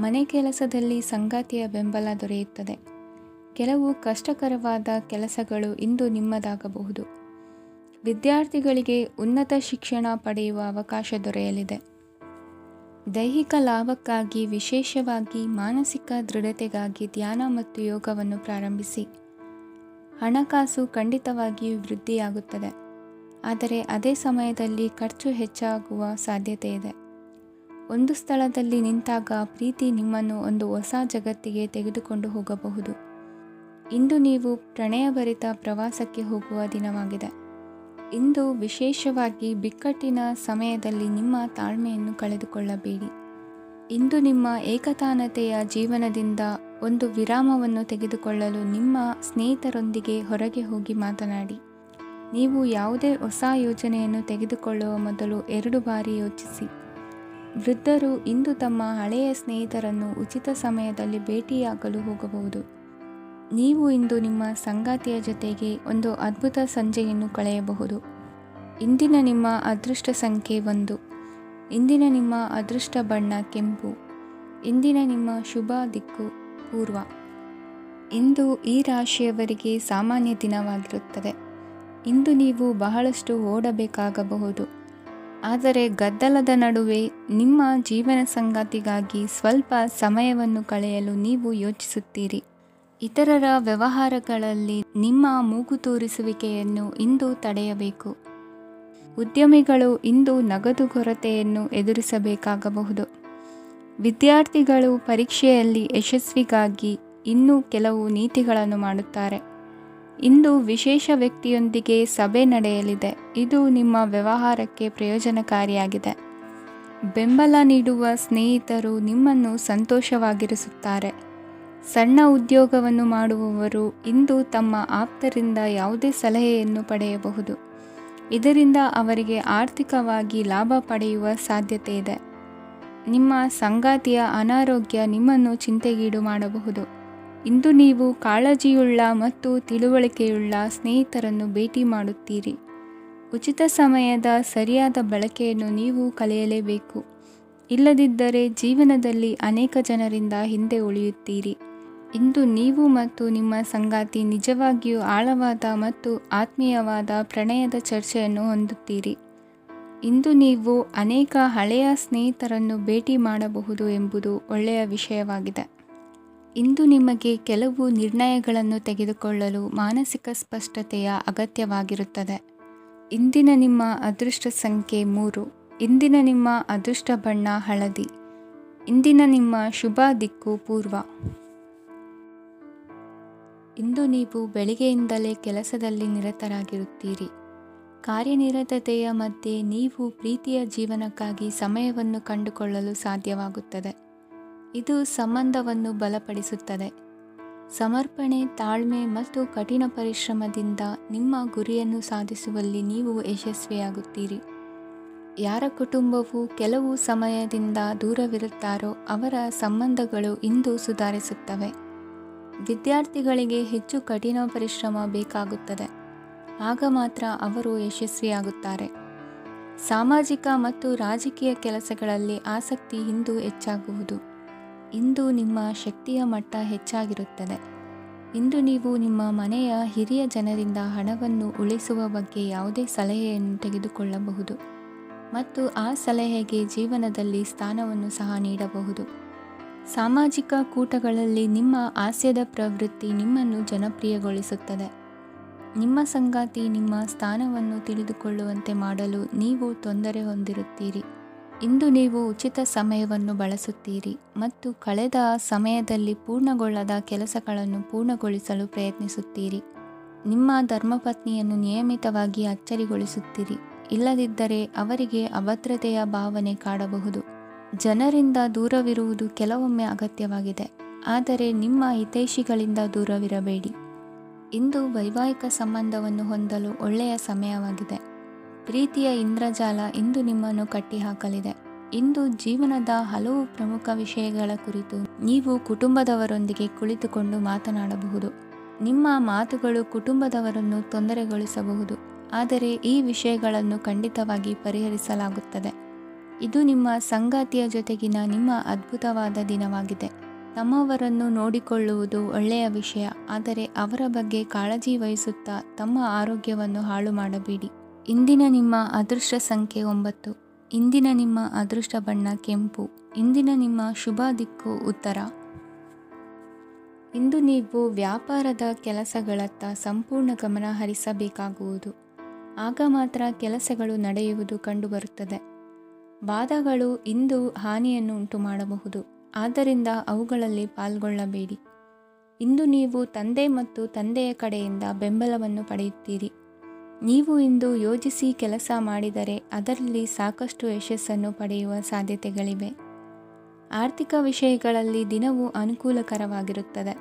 ಮನೆ ಕೆಲಸದಲ್ಲಿ ಸಂಗಾತಿಯ ಬೆಂಬಲ ದೊರೆಯುತ್ತದೆ. ಕೆಲವು ಕಷ್ಟಕರವಾದ ಕೆಲಸಗಳು ಇಂದು ನಿಮ್ಮದಾಗಬಹುದು. ವಿದ್ಯಾರ್ಥಿಗಳಿಗೆ ಉನ್ನತ ಶಿಕ್ಷಣ ಪಡೆಯುವ ಅವಕಾಶ ದೊರೆಯಲಿದೆ. ದೈಹಿಕ ಲಾಭಕ್ಕಾಗಿ, ವಿಶೇಷವಾಗಿ ಮಾನಸಿಕ ದೃಢತೆಗಾಗಿ ಧ್ಯಾನ ಮತ್ತು ಯೋಗವನ್ನು ಪ್ರಾರಂಭಿಸಿ. ಹಣಕಾಸು ಖಂಡಿತವಾಗಿಯೂ ವೃದ್ಧಿಯಾಗುತ್ತದೆ, ಆದರೆ ಅದೇ ಸಮಯದಲ್ಲಿ ಖರ್ಚು ಹೆಚ್ಚಾಗುವ ಸಾಧ್ಯತೆ ಇದೆ. ಒಂದು ಸ್ಥಳದಲ್ಲಿ ನಿಂತಾಗ ಪ್ರೀತಿ ನಿಮ್ಮನ್ನು ಒಂದು ಹೊಸ ಜಗತ್ತಿಗೆ ತೆಗೆದುಕೊಂಡು ಹೋಗಬಹುದು. ಇಂದು ನೀವು ಪ್ರಣಯಭರಿತ ಪ್ರವಾಸಕ್ಕೆ ಹೋಗುವ ದಿನವಾಗಿದೆ. ಇಂದು ವಿಶೇಷವಾಗಿ ಬಿಕ್ಕಟ್ಟಿನ ಸಮಯದಲ್ಲಿ ನಿಮ್ಮ ತಾಳ್ಮೆಯನ್ನು ಕಳೆದುಕೊಳ್ಳಬೇಡಿ. ಇಂದು ನಿಮ್ಮ ಏಕತಾನತೆಯ ಜೀವನದಿಂದ ಒಂದು ವಿರಾಮವನ್ನು ತೆಗೆದುಕೊಳ್ಳಲು ನಿಮ್ಮ ಸ್ನೇಹಿತರೊಂದಿಗೆ ಹೊರಗೆ ಹೋಗಿ ಮಾತನಾಡಿ. ನೀವು ಯಾವುದೇ ಹೊಸ ಯೋಜನೆಯನ್ನು ತೆಗೆದುಕೊಳ್ಳುವ ಮೊದಲು 2 ಬಾರಿ ಯೋಚಿಸಿ. ವೃದ್ಧರು ಇಂದು ತಮ್ಮ ಹಳೆಯ ಸ್ನೇಹಿತರನ್ನು ಉಚಿತ ಸಮಯದಲ್ಲಿ ಭೇಟಿಯಾಗಲು ಹೋಗಬಹುದು. ನೀವು ಇಂದು ನಿಮ್ಮ ಸಂಗಾತಿಯ ಜೊತೆಗೆ ಒಂದು ಅದ್ಭುತ ಸಂಜೆಯನ್ನು ಕಳೆಯಬಹುದು. ಇಂದಿನ ನಿಮ್ಮ ಅದೃಷ್ಟ ಸಂಖ್ಯೆ 1. ಇಂದಿನ ನಿಮ್ಮ ಅದೃಷ್ಟ ಬಣ್ಣ ಕೆಂಪು. ಇಂದಿನ ನಿಮ್ಮ ಶುಭ ದಿಕ್ಕು ಪೂರ್ವ. ಇಂದು ಈ ರಾಶಿಯವರಿಗೆ ಸಾಮಾನ್ಯ ದಿನವಾಗಿರುತ್ತದೆ. ಇಂದು ನೀವು ಬಹಳಷ್ಟು ಓಡಬೇಕಾಗಬಹುದು, ಆದರೆ ಗದ್ದಲದ ನಡುವೆ ನಿಮ್ಮ ಜೀವನ ಸಂಗಾತಿಗಾಗಿ ಸ್ವಲ್ಪ ಸಮಯವನ್ನು ಕಳೆಯಲು ನೀವು ಯೋಚಿಸುತ್ತೀರಿ. ಇತರರ ವ್ಯವಹಾರಗಳಲ್ಲಿ ನಿಮ್ಮ ಮೂಗು ತೂರಿಸುವಿಕೆಯನ್ನು ಇಂದು ತಡೆಯಬೇಕು. ಉದ್ಯಮಿಗಳು ಇಂದು ನಗದು ಕೊರತೆಯನ್ನು ಎದುರಿಸಬೇಕಾಗಬಹುದು. ವಿದ್ಯಾರ್ಥಿಗಳು ಪರೀಕ್ಷೆಯಲ್ಲಿ ಯಶಸ್ವಿಗಾಗಿ ಇನ್ನೂ ಕೆಲವು ನೀತಿಗಳನ್ನು ಮಾಡುತ್ತಾರೆ. ಇಂದು ವಿಶೇಷ ವ್ಯಕ್ತಿಯೊಂದಿಗೆ ಸಭೆ ನಡೆಯಲಿದೆ. ಇದು ನಿಮ್ಮ ವ್ಯವಹಾರಕ್ಕೆ ಪ್ರಯೋಜನಕಾರಿಯಾಗಿದೆ. ಬೆಂಬಲ ನೀಡುವ ಸ್ನೇಹಿತರು ನಿಮ್ಮನ್ನು ಸಂತೋಷವಾಗಿರಿಸುತ್ತಾರೆ. ಸಣ್ಣ ಉದ್ಯೋಗವನ್ನು ಮಾಡುವವರು ಇಂದು ತಮ್ಮ ಆಪ್ತರಿಂದ ಯಾವುದೇ ಸಲಹೆಯನ್ನು ಪಡೆಯಬಹುದು. ಇದರಿಂದ ಅವರಿಗೆ ಆರ್ಥಿಕವಾಗಿ ಲಾಭ ಪಡೆಯುವ ಸಾಧ್ಯತೆ ಇದೆ. ನಿಮ್ಮ ಸಂಗಾತಿಯ ಅನಾರೋಗ್ಯ ನಿಮ್ಮನ್ನು ಚಿಂತೆಗೀಡು ಮಾಡಬಹುದು. ಇಂದು ನೀವು ಕಾಳಜಿಯುಳ್ಳ ಮತ್ತು ತಿಳುವಳಿಕೆಯುಳ್ಳ ಸ್ನೇಹಿತರನ್ನು ಭೇಟಿ ಮಾಡುತ್ತೀರಿ. ಉಚಿತ ಸಮಯದ ಸರಿಯಾದ ಬಳಕೆಯನ್ನು ನೀವು ಕಲಿಯಲೇಬೇಕು. ಇಲ್ಲದಿದ್ದರೆ ಜೀವನದಲ್ಲಿ ಅನೇಕ ಜನರಿಂದ ಹಿಂದೆ ಉಳಿಯುತ್ತೀರಿ. ಇಂದು ನೀವು ಮತ್ತು ನಿಮ್ಮ ಸಂಗಾತಿ ನಿಜವಾಗಿಯೂ ಆಳವಾದ ಮತ್ತು ಆತ್ಮೀಯವಾದ ಪ್ರಣಯದ ಚರ್ಚೆಯನ್ನು ಹೊಂದುತ್ತೀರಿ. ಇಂದು ನೀವು ಅನೇಕ ಹಳೆಯ ಸ್ನೇಹಿತರನ್ನು ಭೇಟಿ ಮಾಡಬಹುದು ಎಂಬುದು ಒಳ್ಳೆಯ ವಿಷಯವಾಗಿದೆ. ಇಂದು ನಿಮಗೆ ಕೆಲವು ನಿರ್ಣಯಗಳನ್ನು ತೆಗೆದುಕೊಳ್ಳಲು ಮಾನಸಿಕ ಸ್ಪಷ್ಟತೆಯ ಅಗತ್ಯವಾಗಿರುತ್ತದೆ. ಇಂದಿನ ನಿಮ್ಮ ಅದೃಷ್ಟ ಸಂಖ್ಯೆ 3. ಇಂದಿನ ನಿಮ್ಮ ಅದೃಷ್ಟ ಬಣ್ಣ ಹಳದಿ. ಇಂದಿನ ನಿಮ್ಮ ಶುಭ ದಿಕ್ಕು ಪೂರ್ವ. ಇಂದು ನೀವು ಬೆಳಿಗ್ಗೆಯಿಂದಲೇ ಕೆಲಸದಲ್ಲಿ ನಿರತರಾಗಿರುತ್ತೀರಿ. ಕಾರ್ಯನಿರತತೆಯ ಮಧ್ಯೆ ನೀವು ಪ್ರೀತಿಯ ಜೀವನಕ್ಕಾಗಿ ಸಮಯವನ್ನು ಕಂಡುಕೊಳ್ಳಲು ಸಾಧ್ಯವಾಗುತ್ತದೆ. ಇದು ಸಂಬಂಧವನ್ನು ಬಲಪಡಿಸುತ್ತದೆ. ಸಮರ್ಪಣೆ, ತಾಳ್ಮೆ ಮತ್ತು ಕಠಿಣ ಪರಿಶ್ರಮದಿಂದ ನಿಮ್ಮ ಗುರಿಯನ್ನು ಸಾಧಿಸುವಲ್ಲಿ ನೀವು ಯಶಸ್ವಿಯಾಗುತ್ತೀರಿ. ಯಾರ ಕುಟುಂಬವು ಕೆಲವು ಸಮಯದಿಂದ ದೂರವಿರುತ್ತಾರೋ ಅವರ ಸಂಬಂಧಗಳು ಇಂದು ಸುಧಾರಿಸುತ್ತವೆ. ವಿದ್ಯಾರ್ಥಿಗಳಿಗೆ ಹೆಚ್ಚು ಕಠಿಣ ಪರಿಶ್ರಮ ಬೇಕಾಗುತ್ತದೆ. ಆಗ ಮಾತ್ರ ಅವರು ಯಶಸ್ವಿಯಾಗುತ್ತಾರೆ. ಸಾಮಾಜಿಕ ಮತ್ತು ರಾಜಕೀಯ ಕೆಲಸಗಳಲ್ಲಿ ಆಸಕ್ತಿ ಇಂದು ಹೆಚ್ಚಾಗುವುದು. ಇಂದು ನಿಮ್ಮ ಶಕ್ತಿಯ ಮಟ್ಟ ಹೆಚ್ಚಾಗಿರುತ್ತದೆ. ಇಂದು ನೀವು ನಿಮ್ಮ ಮನೆಯ ಹಿರಿಯ ಜನರಿಂದ ಹಣವನ್ನು ಉಳಿಸುವ ಬಗ್ಗೆ ಯಾವುದೇ ಸಲಹೆಯನ್ನು ತೆಗೆದುಕೊಳ್ಳಬಹುದು ಮತ್ತು ಆ ಸಲಹೆಗೆ ಜೀವನದಲ್ಲಿ ಸ್ಥಾನವನ್ನು ಸಹ ನೀಡಬಹುದು. ಸಾಮಾಜಿಕ ಕೂಟಗಳಲ್ಲಿ ನಿಮ್ಮ ಹಾಸ್ಯದ ಪ್ರವೃತ್ತಿ ನಿಮ್ಮನ್ನು ಜನಪ್ರಿಯಗೊಳಿಸುತ್ತದೆ. ನಿಮ್ಮ ಸಂಗಾತಿ ನಿಮ್ಮ ಸ್ಥಾನವನ್ನು ತಿಳಿದುಕೊಳ್ಳುವಂತೆ ಮಾಡಲು ನೀವು ತೊಂದರೆ ಹೊಂದಿರುತ್ತೀರಿ. ಇಂದು ನೀವು ಉಚಿತ ಸಮಯವನ್ನು ಬಳಸುತ್ತೀರಿ ಮತ್ತು ಕಳೆದ ಸಮಯದಲ್ಲಿ ಪೂರ್ಣಗೊಳ್ಳದ ಕೆಲಸಗಳನ್ನು ಪೂರ್ಣಗೊಳಿಸಲು ಪ್ರಯತ್ನಿಸುತ್ತೀರಿ. ನಿಮ್ಮ ಧರ್ಮಪತ್ನಿಯನ್ನು ನಿಯಮಿತವಾಗಿ ಅಚ್ಚರಿಗೊಳಿಸುತ್ತೀರಿ. ಇಲ್ಲದಿದ್ದರೆ ಅವರಿಗೆ ಅಭದ್ರತೆಯ ಭಾವನೆ ಕಾಡಬಹುದು. ಜನರಿಂದ ದೂರವಿರುವುದು ಕೆಲವೊಮ್ಮೆ ಅಗತ್ಯವಾಗಿದೆ, ಆದರೆ ನಿಮ್ಮ ಹಿತೈಷಿಗಳಿಂದ ದೂರವಿರಬೇಡಿ. ಇಂದು ವೈವಾಹಿಕ ಸಂಬಂಧವನ್ನು ಹೊಂದಲು ಒಳ್ಳೆಯ ಸಮಯವಾಗಿದೆ. ಪ್ರೀತಿಯ ಇಂದ್ರಜಾಲ ಇಂದು ನಿಮ್ಮನ್ನು ಕಟ್ಟಿಹಾಕಲಿದೆ. ಇಂದು ಜೀವನದ ಹಲವು ಪ್ರಮುಖ ವಿಷಯಗಳ ಕುರಿತು ನೀವು ಕುಟುಂಬದವರೊಂದಿಗೆ ಕುಳಿತುಕೊಂಡು ಮಾತನಾಡಬಹುದು. ನಿಮ್ಮ ಮಾತುಗಳು ಕುಟುಂಬದವರನ್ನು ತೊಂದರೆಗೊಳಿಸಬಹುದು, ಆದರೆ ಈ ವಿಷಯಗಳನ್ನು ಖಂಡಿತವಾಗಿ ಪರಿಹರಿಸಲಾಗುತ್ತದೆ. ಇದು ನಿಮ್ಮ ಸಂಗಾತಿಯ ಜೊತೆಗಿನ ನಿಮ್ಮ ಅದ್ಭುತವಾದ ದಿನವಾಗಿದೆ. ತಮ್ಮವರನ್ನು ನೋಡಿಕೊಳ್ಳುವುದು ಒಳ್ಳೆಯ ವಿಷಯ, ಆದರೆ ಅವರ ಬಗ್ಗೆ ಕಾಳಜಿ ವಹಿಸುತ್ತಾ ತಮ್ಮ ಆರೋಗ್ಯವನ್ನು ಹಾಳು ಮಾಡಬೇಡಿ. ಇಂದಿನ ನಿಮ್ಮ ಅದೃಷ್ಟ ಸಂಖ್ಯೆ 9. ಇಂದಿನ ನಿಮ್ಮ ಅದೃಷ್ಟ ಬಣ್ಣ ಕೆಂಪು. ಇಂದಿನ ನಿಮ್ಮ ಶುಭ ದಿಕ್ಕು ಉತ್ತರ. ಇಂದು ನೀವು ವ್ಯಾಪಾರದ ಕೆಲಸಗಳತ್ತ ಸಂಪೂರ್ಣ ಗಮನ ಹರಿಸಬೇಕಾಗುವುದು. ಆಗ ಮಾತ್ರ ಕೆಲಸಗಳು ನಡೆಯುವುದು ಕಂಡುಬರುತ್ತದೆ. ವಾದಗಳು ಇಂದು ಹಾನಿಯನ್ನು ಉಂಟು ಮಾಡಬಹುದು, ಆದ್ದರಿಂದ ಅವುಗಳಲ್ಲಿ ಪಾಲ್ಗೊಳ್ಳಬೇಡಿ. ಇಂದು ನೀವು ತಂದೆ ಮತ್ತು ತಂದೆಯ ಕಡೆಯಿಂದ ಬೆಂಬಲವನ್ನು ಪಡೆಯುತ್ತೀರಿ. ನೀವು ಇಂದು ಯೋಜಿಸಿ ಕೆಲಸ ಮಾಡಿದರೆ ಅದರಲ್ಲಿ ಸಾಕಷ್ಟು ಯಶಸ್ಸನ್ನು ಪಡೆಯುವ ಸಾಧ್ಯತೆಗಳಿವೆ. ಆರ್ಥಿಕ ವಿಷಯಗಳಲ್ಲಿ ದಿನವು ಅನುಕೂಲಕರವಾಗಿರುತ್ತದೆ.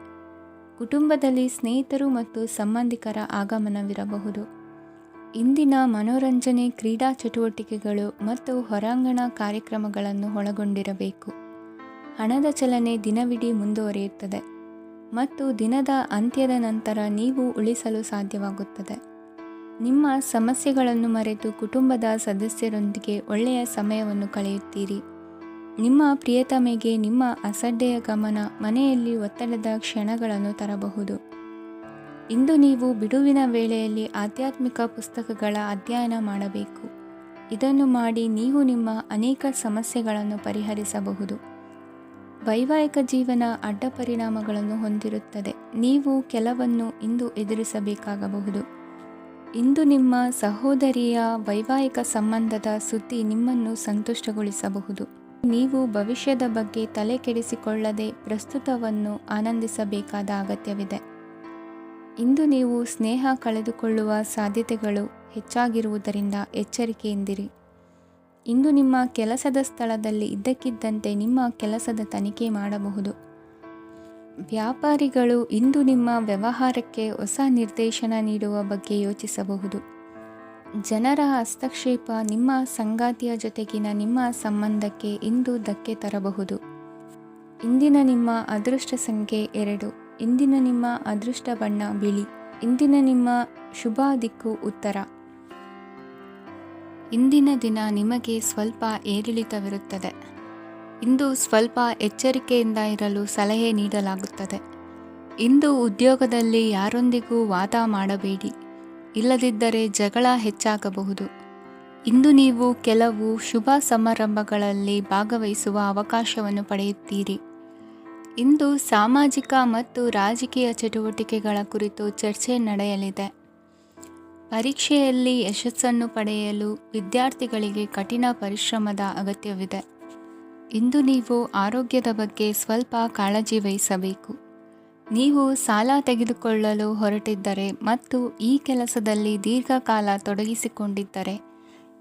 ಕುಟುಂಬದಲ್ಲಿ ಸ್ನೇಹಿತರು ಮತ್ತು ಸಂಬಂಧಿಕರ ಆಗಮನವಿರಬಹುದು. ಇಂದಿನ ಮನೋರಂಜನೆ ಕ್ರೀಡಾ ಚಟುವಟಿಕೆಗಳು ಮತ್ತು ಹೊರಾಂಗಣ ಕಾರ್ಯಕ್ರಮಗಳನ್ನು ಒಳಗೊಂಡಿರಬೇಕು. ಹಣದ ಚಲನೆ ದಿನವಿಡೀ ಮುಂದುವರಿಯುತ್ತದೆ ಮತ್ತು ದಿನದ ಅಂತ್ಯದ ನಂತರ ನೀವು ಉಳಿಸಲು ಸಾಧ್ಯವಾಗುತ್ತದೆ. ನಿಮ್ಮ ಸಮಸ್ಯೆಗಳನ್ನು ಮರೆತು ಕುಟುಂಬದ ಸದಸ್ಯರೊಂದಿಗೆ ಒಳ್ಳೆಯ ಸಮಯವನ್ನು ಕಳೆಯುತ್ತೀರಿ. ನಿಮ್ಮ ಪ್ರಿಯತಮೆಗೆ ನಿಮ್ಮ ಅಸಡ್ಡೆಯ ಗಮನ ಮನೆಯಲ್ಲಿ ಒತ್ತಡದ ಕ್ಷಣಗಳನ್ನು ತರಬಹುದು. ಇಂದು ನೀವು ಬಿಡುವಿನ ವೇಳೆಯಲ್ಲಿ ಆಧ್ಯಾತ್ಮಿಕ ಪುಸ್ತಕಗಳ ಅಧ್ಯಯನ ಮಾಡಬೇಕು. ಇದನ್ನು ಮಾಡಿ ನೀವು ನಿಮ್ಮ ಅನೇಕ ಸಮಸ್ಯೆಗಳನ್ನು ಪರಿಹರಿಸಬಹುದು. ವೈವಾಹಿಕ ಜೀವನ ಅಡ್ಡ ಪರಿಣಾಮಗಳನ್ನು ಹೊಂದಿರುತ್ತದೆ. ನೀವು ಕೆಲವನ್ನು ಇಂದು ಎದುರಿಸಬೇಕಾಗಬಹುದು. ಇಂದು ನಿಮ್ಮ ಸಹೋದರಿಯ ವೈವಾಹಿಕ ಸಂಬಂಧದ ಸುದ್ದಿ ನಿಮ್ಮನ್ನು ಸಂತುಷ್ಟಗೊಳಿಸಬಹುದು. ನೀವು ಭವಿಷ್ಯದ ಬಗ್ಗೆ ತಲೆ ಕೆಡಿಸಿಕೊಳ್ಳದೆ ಪ್ರಸ್ತುತವನ್ನು ಆನಂದಿಸಬೇಕಾದ ಅಗತ್ಯವಿದೆ. ಇಂದು ನೀವು ಸ್ನೇಹ ಕಳೆದುಕೊಳ್ಳುವ ಸಾಧ್ಯತೆಗಳು ಹೆಚ್ಚಾಗಿರುವುದರಿಂದ ಎಚ್ಚರಿಕೆಯಿಂದಿರಿ. ಇಂದು ನಿಮ್ಮ ಕೆಲಸದ ಸ್ಥಳದಲ್ಲಿ ಇದ್ದಕ್ಕಿದ್ದಂತೆ ನಿಮ್ಮ ಕೆಲಸದ ತನಿಖೆ ಮಾಡಬಹುದು. ವ್ಯಾಪಾರಿಗಳು ಇಂದು ನಿಮ್ಮ ವ್ಯವಹಾರಕ್ಕೆ ಹೊಸ ನಿರ್ದೇಶನ ನೀಡುವ ಬಗ್ಗೆ ಯೋಚಿಸಬಹುದು. ಜನರ ಹಸ್ತಕ್ಷೇಪ ನಿಮ್ಮ ಸಂಗಾತಿಯ ಜೊತೆಗಿನ ನಿಮ್ಮ ಸಂಬಂಧಕ್ಕೆ ಇಂದು ಧಕ್ಕೆ ತರಬಹುದು. ಇಂದಿನ ನಿಮ್ಮ ಅದೃಷ್ಟ ಸಂಖ್ಯೆ 2. ಇಂದಿನ ನಿಮ್ಮ ಅದೃಷ್ಟ ಬಣ್ಣ ಬಿಳಿ. ಇಂದಿನ ನಿಮ್ಮ ಶುಭ ದಿಕ್ಕು ಉತ್ತರ. ಇಂದಿನ ದಿನ ನಿಮಗೆ ಸ್ವಲ್ಪ ಏರಿಳಿತವಿರುತ್ತದೆ. ಇಂದು ಸ್ವಲ್ಪ ಎಚ್ಚರಿಕೆಯಿಂದ ಇರಲು ಸಲಹೆ ನೀಡಲಾಗುತ್ತದೆ. ಇಂದು ಉದ್ಯೋಗದಲ್ಲಿ ಯಾರೊಂದಿಗೂ ವಾದ ಮಾಡಬೇಡಿ, ಇಲ್ಲದಿದ್ದರೆ ಜಗಳ ಹೆಚ್ಚಾಗಬಹುದು. ಇಂದು ನೀವು ಕೆಲವು ಶುಭ ಸಮಾರಂಭಗಳಲ್ಲಿ ಭಾಗವಹಿಸುವ ಅವಕಾಶವನ್ನು ಪಡೆಯುತ್ತೀರಿ. ಇಂದು ಸಾಮಾಜಿಕ ಮತ್ತು ರಾಜಕೀಯ ಚಟುವಟಿಕೆಗಳ ಕುರಿತು ಚರ್ಚೆ ನಡೆಯಲಿದೆ. ಪರೀಕ್ಷೆಯಲ್ಲಿ ಯಶಸ್ಸನ್ನು ಪಡೆಯಲು ವಿದ್ಯಾರ್ಥಿಗಳಿಗೆ ಕಠಿಣ ಪರಿಶ್ರಮದ ಅಗತ್ಯವಿದೆ. ಇಂದು ನೀವು ಆರೋಗ್ಯದ ಬಗ್ಗೆ ಸ್ವಲ್ಪ ಕಾಳಜಿ ವಹಿಸಬೇಕು. ನೀವು ಸಾಲ ತೆಗೆದುಕೊಳ್ಳಲು ಹೊರಟಿದ್ದರೆ ಮತ್ತು ಈ ಕೆಲಸದಲ್ಲಿ ದೀರ್ಘಕಾಲ ತೊಡಗಿಸಿಕೊಂಡಿದ್ದರೆ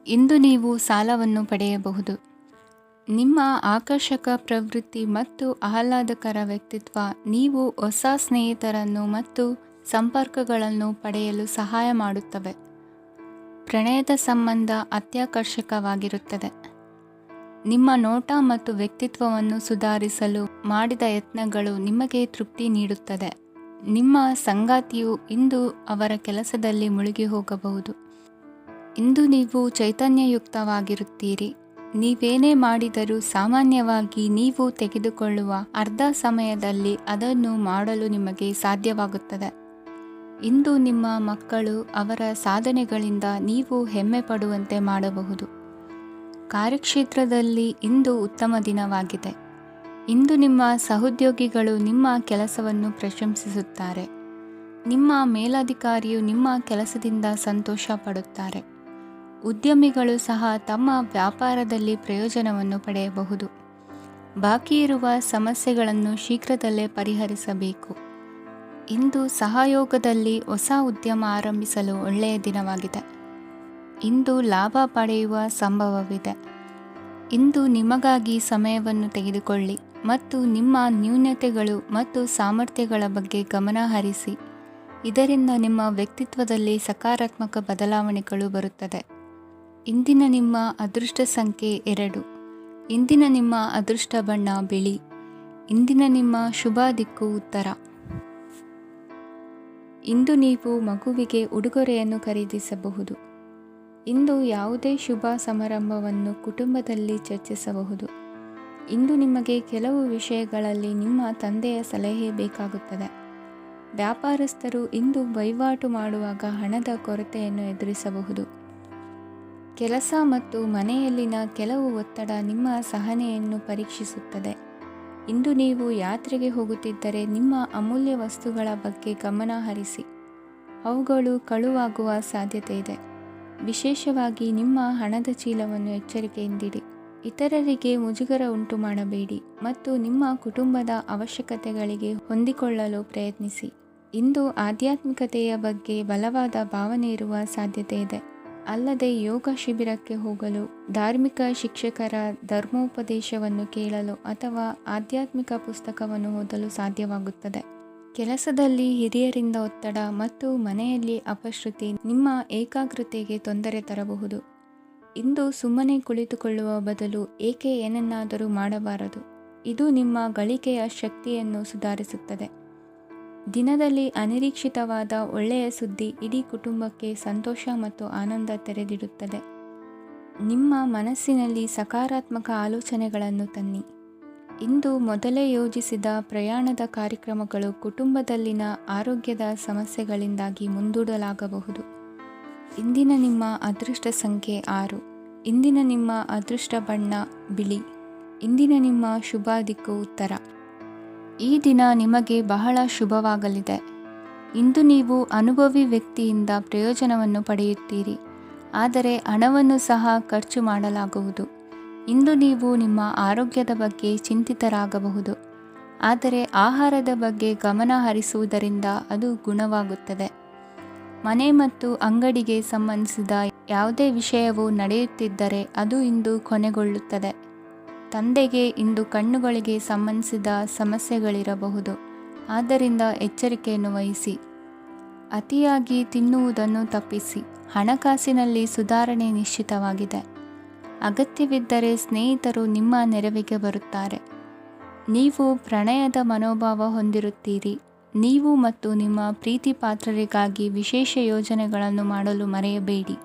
ಇಂದು ನೀವು ಸಾಲವನ್ನು ಪಡೆಯಬಹುದು. ನಿಮ್ಮ ಆಕರ್ಷಕ ಪ್ರವೃತ್ತಿ ಮತ್ತು ಆಹ್ಲಾದಕರ ವ್ಯಕ್ತಿತ್ವ ನೀವು ಹೊಸ ಸ್ನೇಹಿತರನ್ನು ಮತ್ತು ಸಂಪರ್ಕಗಳನ್ನು ಪಡೆಯಲು ಸಹಾಯ ಮಾಡುತ್ತವೆ. ಪ್ರಣಯದ ಸಂಬಂಧ ಅತ್ಯಾಕರ್ಷಕವಾಗಿರುತ್ತದೆ. ನಿಮ್ಮ ನೋಟ ಮತ್ತು ವ್ಯಕ್ತಿತ್ವವನ್ನು ಸುಧಾರಿಸಲು ಮಾಡಿದ ಯತ್ನಗಳು ನಿಮಗೆ ತೃಪ್ತಿ ನೀಡುತ್ತದೆ. ನಿಮ್ಮ ಸಂಗಾತಿಯು ಇಂದು ಅವರ ಕೆಲಸದಲ್ಲಿ ಮುಳುಗಿ ಹೋಗಬಹುದು. ಇಂದು ನೀವು ಚೈತನ್ಯಯುಕ್ತವಾಗಿರುತ್ತೀರಿ. ನೀವೇನೇ ಮಾಡಿದರೂ ಸಾಮಾನ್ಯವಾಗಿ ನೀವು ತೆಗೆದುಕೊಳ್ಳುವ ಅರ್ಧ ಸಮಯದಲ್ಲಿ ಅದನ್ನು ಮಾಡಲು ನಿಮಗೆ ಸಾಧ್ಯವಾಗುತ್ತದೆ. ಇಂದು ನಿಮ್ಮ ಮಕ್ಕಳು ಅವರ ಸಾಧನೆಗಳಿಂದ ನೀವು ಹೆಮ್ಮೆ ಪಡುವಂತೆ ಮಾಡಬಹುದು. ಕಾರ್ಯಕ್ಷೇತ್ರದಲ್ಲಿ ಇಂದು ಉತ್ತಮ ದಿನವಾಗಿದೆ. ಇಂದು ನಿಮ್ಮ ಸಹೋದ್ಯೋಗಿಗಳು ನಿಮ್ಮ ಕೆಲಸವನ್ನು ಪ್ರಶಂಸಿಸುತ್ತಾರೆ. ನಿಮ್ಮ ಮೇಲಧಿಕಾರಿಯು ನಿಮ್ಮ ಕೆಲಸದಿಂದ ಸಂತೋಷ ಪಡುತ್ತಾರೆ. ಉದ್ಯಮಿಗಳು ಸಹ ತಮ್ಮ ವ್ಯಾಪಾರದಲ್ಲಿ ಪ್ರಯೋಜನವನ್ನು ಪಡೆಯಬಹುದು. ಬಾಕಿ ಇರುವ ಸಮಸ್ಯೆಗಳನ್ನು ಶೀಘ್ರದಲ್ಲೇ ಪರಿಹರಿಸಬೇಕು. ಇಂದು ಸಹಯೋಗದಲ್ಲಿ ಹೊಸ ಉದ್ಯಮ ಆರಂಭಿಸಲು ಒಳ್ಳೆಯ ದಿನವಾಗಿದೆ. ಇಂದು ಲಾಭ ಪಡೆಯುವ ಸಂಭವವಿದೆ. ಇಂದು ನಿಮಗಾಗಿ ಸಮಯವನ್ನು ತೆಗೆದುಕೊಳ್ಳಿ ಮತ್ತು ನಿಮ್ಮ ನ್ಯೂನತೆಗಳು ಮತ್ತು ಸಾಮರ್ಥ್ಯಗಳ ಬಗ್ಗೆ ಗಮನ ಹರಿಸಿ. ಇದರಿಂದ ನಿಮ್ಮ ವ್ಯಕ್ತಿತ್ವದಲ್ಲಿ ಸಕಾರಾತ್ಮಕ ಬದಲಾವಣೆಗಳು ಬರುತ್ತದೆ. ಇಂದಿನ ನಿಮ್ಮ ಅದೃಷ್ಟ ಸಂಖ್ಯೆ 2. ಇಂದಿನ ನಿಮ್ಮ ಅದೃಷ್ಟ ಬಣ್ಣ ಬಿಳಿ. ಇಂದಿನ ನಿಮ್ಮ ಶುಭ ದಿಕ್ಕು ಉತ್ತರ. ಇಂದು ನೀವು ಮಗುವಿಗೆ ಉಡುಗೊರೆಯನ್ನು ಖರೀದಿಸಬಹುದು. ಇಂದು ಯಾವುದೇ ಶುಭ ಸಮಾರಂಭವನ್ನು ಕುಟುಂಬದಲ್ಲಿ ಚರ್ಚಿಸಬಹುದು. ಇಂದು ನಿಮಗೆ ಕೆಲವು ವಿಷಯಗಳಲ್ಲಿ ನಿಮ್ಮ ತಂದೆಯ ಸಲಹೆ ಬೇಕಾಗುತ್ತದೆ. ವ್ಯಾಪಾರಸ್ಥರು ಇಂದು ವಹಿವಾಟು ಮಾಡುವಾಗ ಹಣದ ಕೊರತೆಯನ್ನು ಎದುರಿಸಬಹುದು. ಕೆಲಸ ಮತ್ತು ಮನೆಯಲ್ಲಿನ ಕೆಲವು ಒತ್ತಡ ನಿಮ್ಮ ಸಹನೆಯನ್ನು ಪರೀಕ್ಷಿಸುತ್ತದೆ. ಇಂದು ನೀವು ಯಾತ್ರೆಗೆ ಹೋಗುತ್ತಿದ್ದರೆ ನಿಮ್ಮ ಅಮೂಲ್ಯ ವಸ್ತುಗಳ ಬಗ್ಗೆ ಗಮನ ಹರಿಸಿ. ಅವುಗಳು ಕಳುವಾಗುವ ಸಾಧ್ಯತೆ ಇದೆ. ವಿಶೇಷವಾಗಿ ನಿಮ್ಮ ಹಣದ ಚೀಲವನ್ನು ಎಚ್ಚರಿಕೆಯಿಂದಿಡಿ. ಇತರರಿಗೆ ಮುಜುಗರ ಉಂಟು ಮಾಡಬೇಡಿ ಮತ್ತು ನಿಮ್ಮ ಕುಟುಂಬದ ಅವಶ್ಯಕತೆಗಳಿಗೆ ಹೊಂದಿಕೊಳ್ಳಲು ಪ್ರಯತ್ನಿಸಿ. ಇಂದು ಆಧ್ಯಾತ್ಮಿಕತೆಯ ಬಗ್ಗೆ ಬಲವಾದ ಭಾವನೆ ಇರುವ ಸಾಧ್ಯತೆ ಇದೆ. ಅಲ್ಲದೆ ಯೋಗ ಶಿಬಿರಕ್ಕೆ ಹೋಗಲು, ಧಾರ್ಮಿಕ ಶಿಕ್ಷಕರ ಧರ್ಮೋಪದೇಶವನ್ನು ಕೇಳಲು ಅಥವಾ ಆಧ್ಯಾತ್ಮಿಕ ಪುಸ್ತಕವನ್ನು ಓದಲು ಸಾಧ್ಯವಾಗುತ್ತದೆ. ಕೆಲಸದಲ್ಲಿ ಹಿರಿಯರಿಂದ ಒತ್ತಡ ಮತ್ತು ಮನೆಯಲ್ಲಿ ಅಪಶ್ರುತಿ ನಿಮ್ಮ ಏಕಾಗ್ರತೆಗೆ ತೊಂದರೆ ತರಬಹುದು. ಇಂದು ಸುಮ್ಮನೆ ಕುಳಿತುಕೊಳ್ಳುವ ಬದಲು ಏಕೆ ಏನನ್ನಾದರೂ ಮಾಡಬಾರದು. ಇದು ನಿಮ್ಮ ಗಳಿಕೆಯ ಶಕ್ತಿಯನ್ನು ಸುಧಾರಿಸುತ್ತದೆ. ದಿನದಲ್ಲಿ ಅನಿರೀಕ್ಷಿತವಾದ ಒಳ್ಳೆಯ ಸುದ್ದಿ ಇಡೀ ಕುಟುಂಬಕ್ಕೆ ಸಂತೋಷ ಮತ್ತು ಆನಂದ ತೆರೆದಿಡುತ್ತದೆ. ನಿಮ್ಮ ಮನಸ್ಸಿನಲ್ಲಿ ಸಕಾರಾತ್ಮಕ ಆಲೋಚನೆಗಳನ್ನು ತನ್ನಿ. ಇಂದು ಮೊದಲೇ ಯೋಜಿಸಿದ ಪ್ರಯಾಣದ ಕಾರ್ಯಕ್ರಮಗಳು ಕುಟುಂಬದಲ್ಲಿನ ಆರೋಗ್ಯದ ಸಮಸ್ಯೆಗಳಿಂದಾಗಿ ಮುಂದೂಡಲಾಗಬಹುದು. ಇಂದಿನ ನಿಮ್ಮ ಅದೃಷ್ಟ ಸಂಖ್ಯೆ 6. ಇಂದಿನ ನಿಮ್ಮ ಅದೃಷ್ಟ ಬಣ್ಣ ಬಿಳಿ. ಇಂದಿನ ನಿಮ್ಮ ಶುಭ ದಿಕ್ಕು ಉತ್ತರ. ಈ ದಿನ ನಿಮಗೆ ಬಹಳ ಶುಭವಾಗಲಿದೆ. ಇಂದು ನೀವು ಅನುಭವಿ ವ್ಯಕ್ತಿಯಿಂದ ಪ್ರಯೋಜನವನ್ನು ಪಡೆಯುತ್ತೀರಿ, ಆದರೆ ಹಣವನ್ನು ಸಹ ಖರ್ಚು ಮಾಡಲಾಗುವುದು. ಇಂದು ನೀವು ನಿಮ್ಮ ಆರೋಗ್ಯದ ಬಗ್ಗೆ ಚಿಂತಿತರಾಗಬಹುದು, ಆದರೆ ಆಹಾರದ ಬಗ್ಗೆ ಗಮನ ಹರಿಸುವುದರಿಂದ ಅದು ಗುಣವಾಗುತ್ತದೆ. ಮನೆ ಮತ್ತು ಅಂಗಡಿಗೆ ಸಂಬಂಧಿಸಿದ ಯಾವುದೇ ವಿಷಯವು ನಡೆಯುತ್ತಿದ್ದರೆ ಅದು ಇಂದು ಕೊನೆಗೊಳ್ಳುತ್ತದೆ. ತಂದೆಗೆ ಇಂದು ಕಣ್ಣುಗಳಿಗೆ ಸಂಬಂಧಿಸಿದ ಸಮಸ್ಯೆಗಳಿರಬಹುದು, ಆದ್ದರಿಂದ ಎಚ್ಚರಿಕೆಯನ್ನು ವಹಿಸಿ. ಅತಿಯಾಗಿ ತಿನ್ನುವುದನ್ನು ತಪ್ಪಿಸಿ. ಹಣಕಾಸಿನಲ್ಲಿ ಸುಧಾರಣೆ ನಿಶ್ಚಿತವಾಗಿದೆ. ಅಗತ್ಯವಿದ್ದರೆ ಸ್ನೇಹಿತರು ನಿಮ್ಮ ನೆರವಿಗೆ ಬರುತ್ತಾರೆ. ನೀವು ಪ್ರಣಯದ ಮನೋಭಾವ ಹೊಂದಿರುತ್ತೀರಿ. ನೀವು ಮತ್ತು ನಿಮ್ಮ ಪ್ರೀತಿ ಪಾತ್ರರಿಗಾಗಿ ವಿಶೇಷ ಯೋಜನೆಗಳನ್ನು ಮಾಡಲು ಮರೆಯಬೇಡಿ.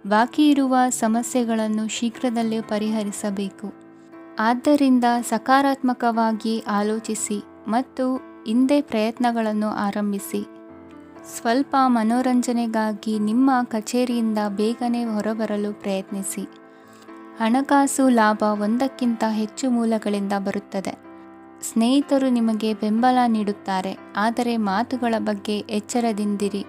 ಬಾಕಿ ಇರುವ ಸಮಸ್ಯೆಗಳನ್ನು ಶೀಘ್ರದಲ್ಲೇ ಪರಿಹರಿಸಬೇಕು. ಆದ್ದರಿಂದ ಸಕಾರಾತ್ಮಕವಾಗಿ ಆಲೋಚಿಸಿ ಮತ್ತು ಇಂದೇ ಪ್ರಯತ್ನಗಳನ್ನು ಆರಂಭಿಸಿ. ಸ್ವಲ್ಪ ಮನೋರಂಜನೆಗಾಗಿ ನಿಮ್ಮ ಕಚೇರಿಯಿಂದ ಬೇಗನೆ ಹೊರಬರಲು ಪ್ರಯತ್ನಿಸಿ. ಹಣಕಾಸು ಲಾಭ ಒಂದಕ್ಕಿಂತ ಹೆಚ್ಚು ಮೂಲಗಳಿಂದ ಬರುತ್ತದೆ. ಸ್ನೇಹಿತರು ನಿಮಗೆ ಬೆಂಬಲ ನೀಡುತ್ತಾರೆ, ಆದರೆ ಮಾತುಗಳ ಬಗ್ಗೆ ಎಚ್ಚರದಿಂದಿರಿ.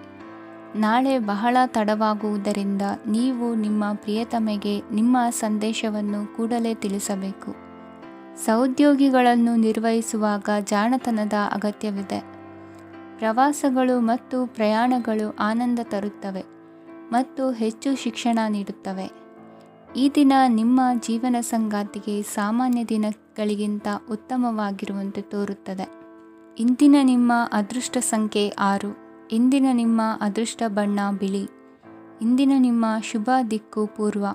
ನಾಳೆ ಬಹಳ ತಡವಾಗುವುದರಿಂದ ನೀವು ನಿಮ್ಮ ಪ್ರಿಯತಮೆಗೆ ನಿಮ್ಮ ಸಂದೇಶವನ್ನು ಕೂಡಲೇ ತಿಳಿಸಬೇಕು. ಸಹೋದ್ಯೋಗಿಗಳನ್ನು ನಿರ್ವಹಿಸುವಾಗ ಜಾಣತನದ ಅಗತ್ಯವಿದೆ. ಪ್ರವಾಸಗಳು ಮತ್ತು ಪ್ರಯಾಣಗಳು ಆನಂದ ತರುತ್ತವೆ ಮತ್ತು ಹೆಚ್ಚು ಶಿಕ್ಷಣ ನೀಡುತ್ತವೆ. ಈ ದಿನ ನಿಮ್ಮ ಜೀವನ ಸಂಗಾತಿಗೆ ಸಾಮಾನ್ಯ ದಿನಗಳಿಗಿಂತ ಉತ್ತಮವಾಗಿರುವಂತೆ ತೋರುತ್ತದೆ. ಇಂದಿನ ನಿಮ್ಮ ಅದೃಷ್ಟ ಸಂಖ್ಯೆ 6. ಇಂದಿನ ನಿಮ್ಮ ಅದೃಷ್ಟ ಬಣ್ಣ ಬಿಳಿ. ಇಂದಿನ ನಿಮ್ಮ ಶುಭ ದಿಕ್ಕು ಪೂರ್ವ.